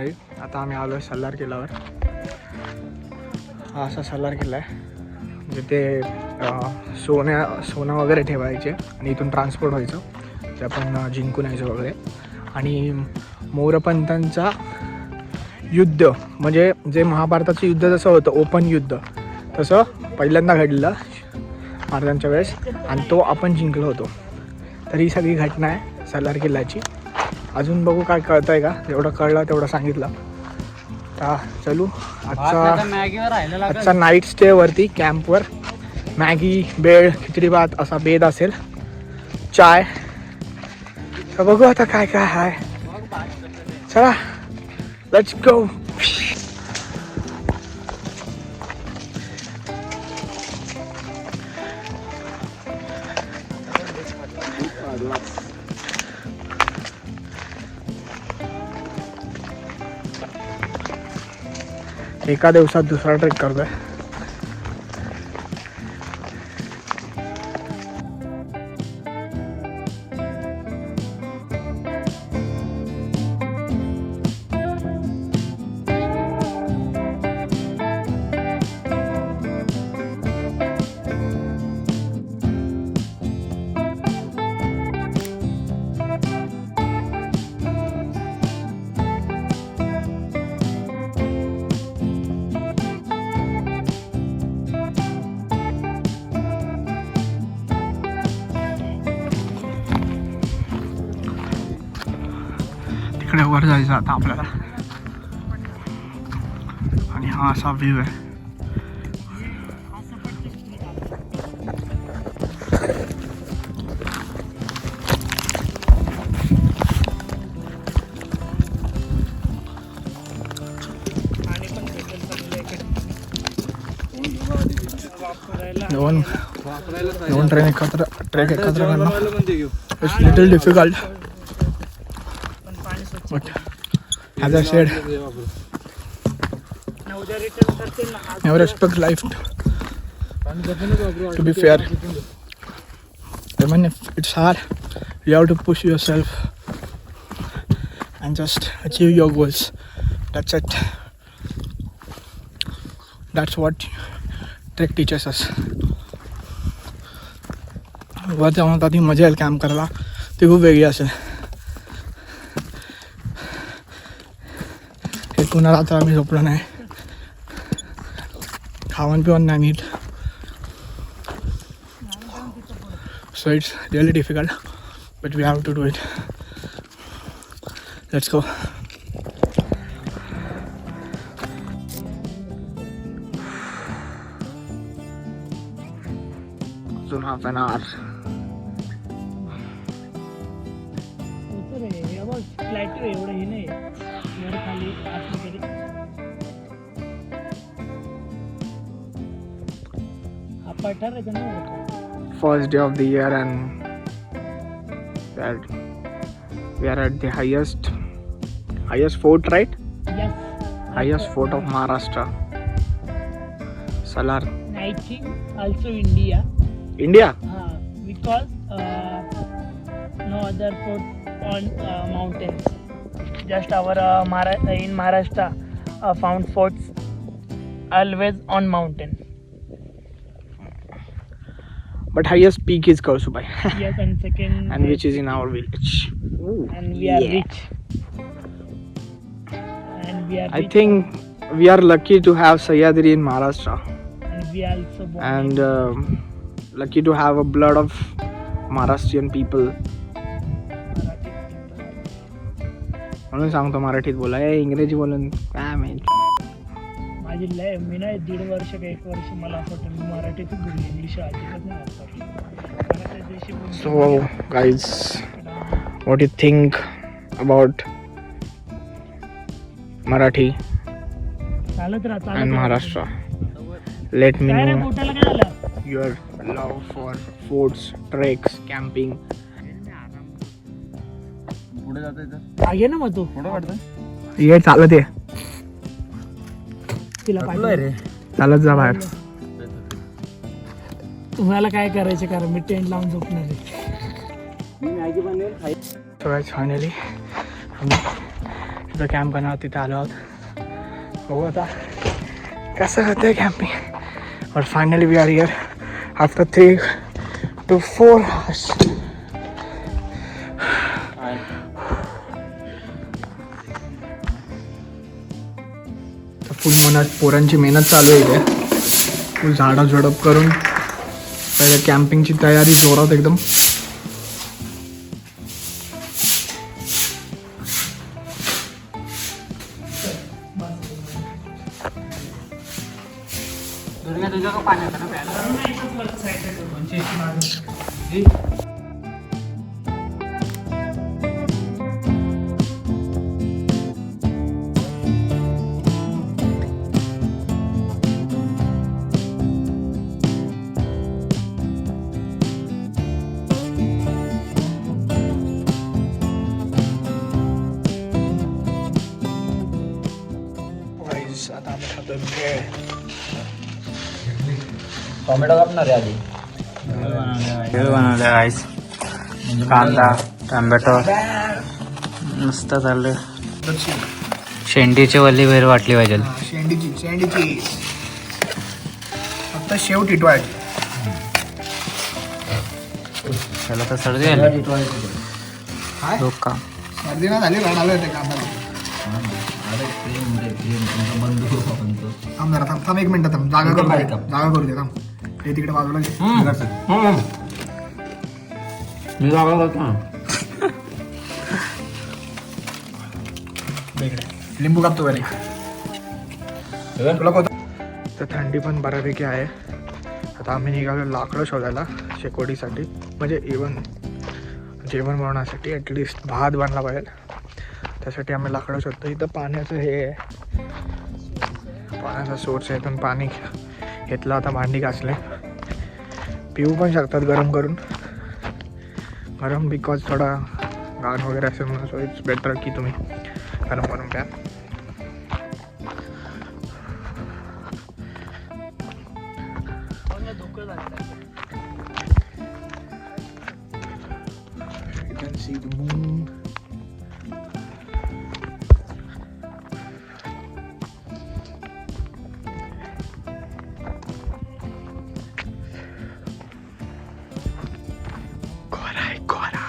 मंडळी. आता आम्ही आलो आहे सल्लार किल्ल्यावर. हा असा सल्लार किल्ला आहे जिथे सोनं वगैरे ठेवायचे आणि इथून ट्रान्सपोर्ट व्हायचं, ते आपण जिंकून यायचं वगैरे. आणि मोरपंतांचा युद्ध म्हणजे जे महाभारताचं युद्ध जसं होतं ओपन युद्ध, तसं पहिल्यांदा घडलं महाराजांच्या वेळेस आणि तो आपण जिंकलो होतो. तर ही सगळी घटना आहे सल्लार किल्ल्याची. अजून बघू काय कळतं आहे का, जेवढं कळलं तेवढं सांगितलं. आता चलू आजचा नाईट स्टेवरती कॅम्पवर. मॅगी, बेळ, खिचडी भात असा बेद असेल, चाय. तर बघू आता काय काय आहे. चला लेट्स गो. एका दिवसात दुसरा ट्रेक करतोय. तिकडे वर जायचं आता आपल्याला. आणि हा असा व्ह्यू आहे. दोन ट्रेक एकत्र करणं it's little difficult. But as I said, never expect life to be fair. Even if it's hard, you have to push yourself and just achieve your goals. That's it. That's what trek teaches us. वर जाऊन आधी मजा येईल camp करायला, ती खूप वेगळी असेल. पुन्हा रात्र आम्ही झोपलो नाही, खावण पिवण नाही नीट. So it's really difficult but we have to do it. Let's go. अजून half an hour. First day of the year and we are at the highest fort, right? Yes. Highest fort of Maharashtra. Salar. I think also India. India? Because no other fort on mountains. Just our in Maharashtra found forts always on mountain. But highest peak is Kausubai. Yes, and second. And which is in our village. Ooh, and we are rich. And we are. I think we are lucky to have Sahyadri in Maharashtra. And we are also born. And lucky to have a blood of Maharashtrian people. म्हणून सांगतो मराठीत बोला. इंग्रजी बोलून काय माहिती. माझी लय मी नाही 1.5 वर्ष का 1 वर्ष मला असं वाटतं मी मराठीतच बोललो, इंग्लिश अजिबात नाही वापरलं. So guys, what do you think about Marathi and Maharashtra? Let me know your love for forts, treks, camping. आगे ना मग तू ये चालत ये, तिला पाहिजे चालत जा बाहेर. तुम्हाला काय करायचं कारण मी टेंट लावून झोपणार आहे. So guys, finally तिथं कॅम्प करणार तिथे आलो आहोत. बघू आता कसं होतं camping. But finally we are here after 3 to 4 hours. Full मनात पोरांची मेहनत चालू आहे इथे. फुल झाडाझडप करून पहिले कॅम्पिंगची तयारी जोरात एकदम. आता आम्ही खातोय भेळ. टोमॅटो कापणार आहे आधी. भेळ बनवले आईस, कांदा टोमॅटो मस्त चाललंय. शेंडीची वल्ली भेळ वाटली पाहिजे. शेंडीची फक्त शेव टिटवायची. त्याला तर सर्दी आली. का सर्दी ना झाली रडायला येते कामाला. थांब जरा थांब 1 मिनिट थांब. जागा करू दे थांब. हे तिकडे बाजूला घे. मी जागा करतो. लिंबू कापतो बरे. तुला कोणतं? तर थंडी पण बऱ्यापैकी आहे. आता आम्ही निघालो लाकडं शोधायला शेकोडीसाठी, म्हणजे इवन जेवण बनवण्यासाठी. ॲटलिस्ट भात बनला पाहिजे त्यासाठी आम्ही लाकडं शोधतो. इथं पाण्याचं हे आहे, पाण्याचा सोर्स आहे. इथून पाणी घेतलं. आता भांडी घासले. पिऊ पण शकतात गरम करून. गरम बिकॉज थोडा घाण वगैरे असेल म्हणून. सो इट्स बेटर की तुम्ही गरम करून प्या. You can see the moon. Gora.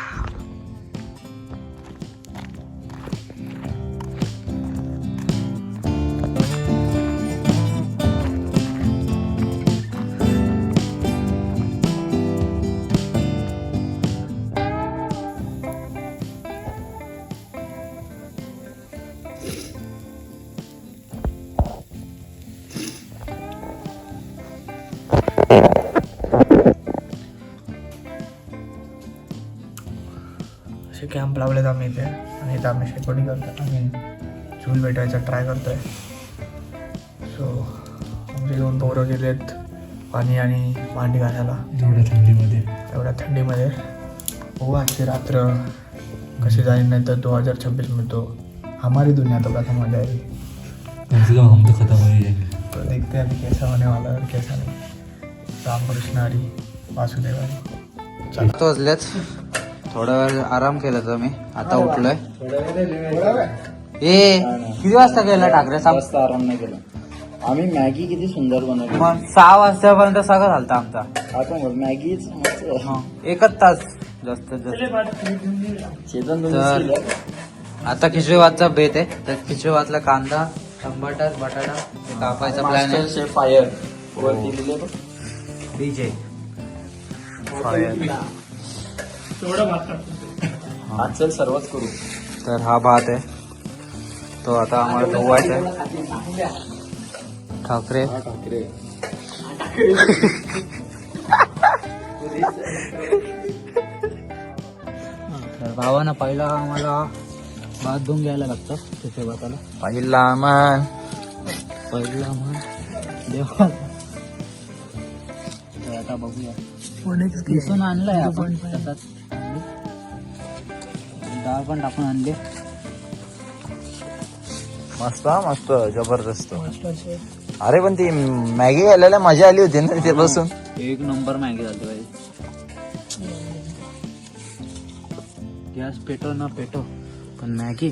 असे कॅम्प लावलेत आम्ही इथे. आणि इथं आम्ही शेकोटी करतो. आम्ही चूल भेटायचा ट्राय करतोय. सो आमचे 2 पोरं गेलेत पाणी आणि भांडी घालायला एवढ्या थंडीमध्ये. हो आजची रात्र कशी जाईल नाही तर 2026 में तो हमारी दुनिया तो खत्म हो जाएगी. हम तो खत्म हो जाएंगे. तो देखते हैं अभी कैसा होने वाला है और कैसा नहीं. रामकृष्ण हरी वासुदेव. वाजल्यात. थोडा वेळ आराम केला तर मी आता उठलोय. किती वाजता गेला ठाकरे? 6 वाजता आराम नाही केला आम्ही. मॅगी किती सुंदर बनवली. मग 6 वाजतापर्यंत सगळं झालं आमचा. आता मॅगीच 1 तास जास्त तर. आता खिचडीवादचा बेत आहे. तर खिचडीवादला कांदा टमाटर बटाटा कापायचा प्लॅन आहे. फायर वरती दिले डीजे फायर. चल सर्वच करू. तर हा भात आहे तो आता आम्हाला धुवायचा आहे. ठाकरे तर भावानं पहिला आम्हाला भात धुवून घ्यायला लागतं. तिथे भाताला पहिला मन देवा. आता बघूया. दिसून आणलंय आपण. डाळ पण टाकून आणले. मस्त मस्त जबरदस्त. अरे पण ती मॅगी घालायला मजा आली होती ना ते बसून. 1 नंबर मॅगी झाली पाहिजे. गॅस पेटो ना पेटो पण मॅगी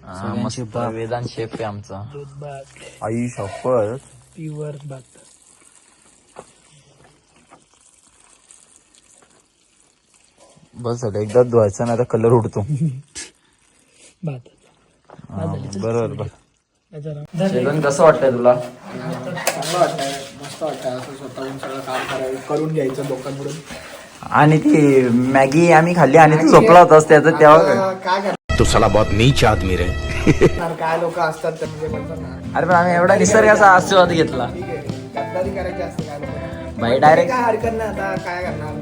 मस्त वेदांत शेफ आहे आमचा. दूध भात, आई शपथ. प्युअर भात. बस झालं, एकदा धुवायचा नाही तर कलर उडतो. भात बरोबर. जेवण कसं वाटतंय तुला? चांगलं वाटतंय, मस्त वाटतंय असं स्वतःहून सगळं काम करून घ्यायचं लोकांकडून. आणि ती मॅगी आम्ही खाल्ली आणि तू झोपला होतास त्याचं तेव्हा. काय करणार, तो साला बहुत नीच आदमी रे. काय लोक असतात ते म्हणजे म्हणतात ना, अरे पण आम्ही एवढा निसर्गाचा आस्वाद घेतला. ठीक आहे गद्दारी करायची असते काय लोक. भाई डायरेक्ट. काय हरकत नाही, आता काय करणार,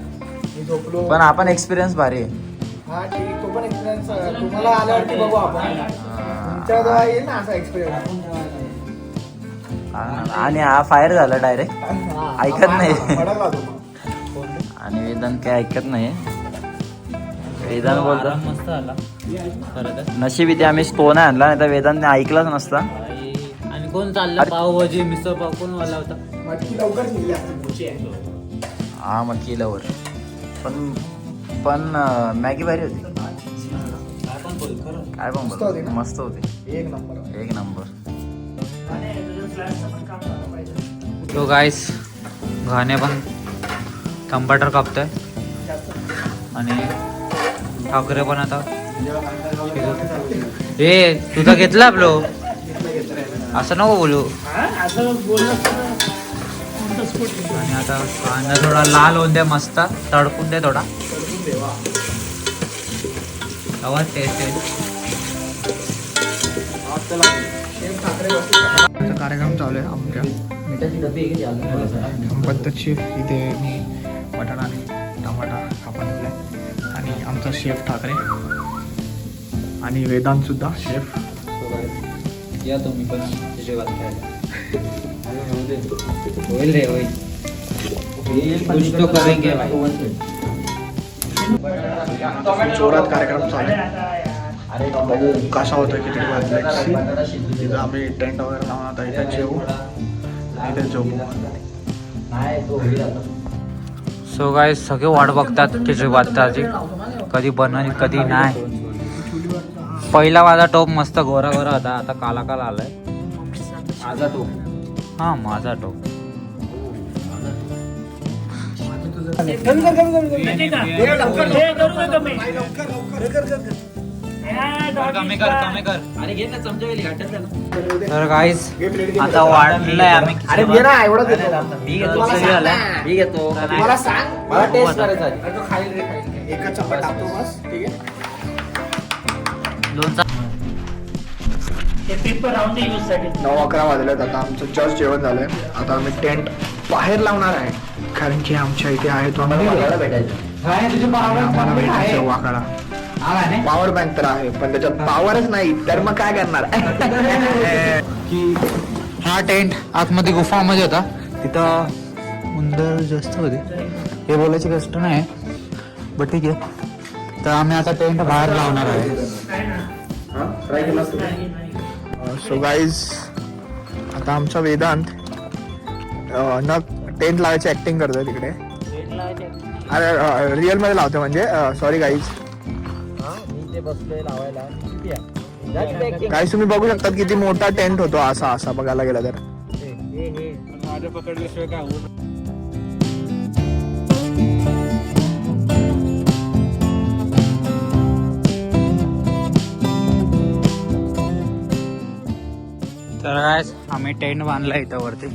मी झोपलो. पण आपण एक्सपिरियन्स भारी आहे. हा ठीक, तो पण एक्सपिरियन्स तुम्हाला आल्यावरती बघू आपण. तुमच्या जवळ येईल ना असा एक्सपिरियन्स. आणि हा फायर झाला डायरेक्ट. ऐकत नाही. भडकला तो. आणि वेदांत काय ऐकत नाही. वेदांत बोलतो मस्त आला खरं तर. नशीब इथे आम्ही स्टोन आणला, नाही तर वेदांतने ऐकलाच नसता. आणि कोण चाललं पावभाजी मिसळ पाव कोण वाला होता? मटकी लवकर शिजली असते पुढची आहे. हा मग केल्यावर पण मॅगी भारी होती. काय पण मस्त होती बोल, ना? मस्त होती. एक नंबर. एक नंबर. तो गाईस घाणे पण टमाटर कापतोय आणि ठाकरे पण आता. ए तुझा घेतला आपलो, असं नको बोलू. असं बोलणं कोणतं स्फोट. आणि आता कांदा थोडा लाल होऊन दे, मस्त तडकून दे थोडा. आवाज टेस्ट आहे. आमचा कार्यक्रम चालू आहे आमच्या पद्धतशीर. इथे मी बटाटा आणि टमाटा कापून ठेवलाय आणि आमचा शेफ ठाकरे आणि वेदांत सुद्धा शेफ. या तुम्ही पण जेवण खायला. होईल रे होईल. कुछ तो करेंगे भाई. जोरात कार्यक्रम चालू आहे. बघू कसा होतं, किती वाजले. तिथं आम्ही टेंट वगैरे लावून आता इथे जेवू, इथे झोपू. सो गाईस सगळे वाट बघतात खिचडी भाताची, कधी बनवली कधी नाही. पहिला माझा टोप मस्त गोरा गोरा होता, आता काला काला आलाय. माझा टोप. हा माझा टोप. तर गाईस आता वाढलंय आम्ही. अरे घे ना, एवढं देतो. मी घेतो. मला सांग, मला टेस्ट करायचा आहे. अरे तो खाईल रे, खाईल. एकच चपात टाकतो बस, ठीक आहे. लोणचा. हे पेपर राहून दे यूज साठी. 9-11 वाजलेत. आता आमचं जस्ट जेवण झालंय. आता आम्ही टेंट बाहेर लावणार आहे, कारण की आमच्या इथे आहे तो आम्हाला भेटायचं वाकडा. पॉवर बँक तर आहे, पण त्याच्यात पॉवरच नाही, तर मग काय करणार. की हा टेंट आतमध्ये गुफामध्ये होता, तिथं उंदर जास्त होते. हे बोलायची गोष्ट नाही, बट ठीक आहे. तर आम्ही आता टेंट बाहेर लावणार आहे. सो गाईज, आता आमचा वेदांत न टेंट लावायची ऍक्टिंग करतोय तिकडे. अरे रिअल मध्ये लावतोय म्हणजे. Sorry guys. गाईज तुम्ही बघू शकतात किती मोठा टेंट होतो असा असा बघायला गेला तर. तर काय आम्ही टेंट बांधला इथं वरती.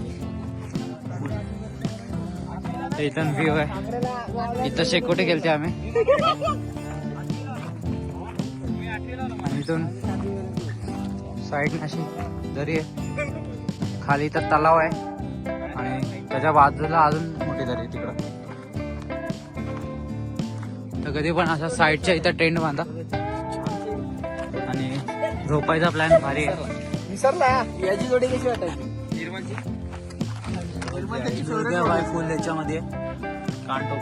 इथून व्ह्यू आहे. इथं शेकोटी गेलते आम्ही. आणि इथून साईड अशी दरी आहे, खाली इथं तलाव आहे आणि त्याच्या बाजूला अजून मोठी दरी तिकडं. तर कधी पण अशा साईडच्या इथं टेंट बांधा आणि झोपायचा प्लॅन भारी आहे. विसरला याची जोडी कशी वाटायची. फुल याच्यामध्ये कांटो.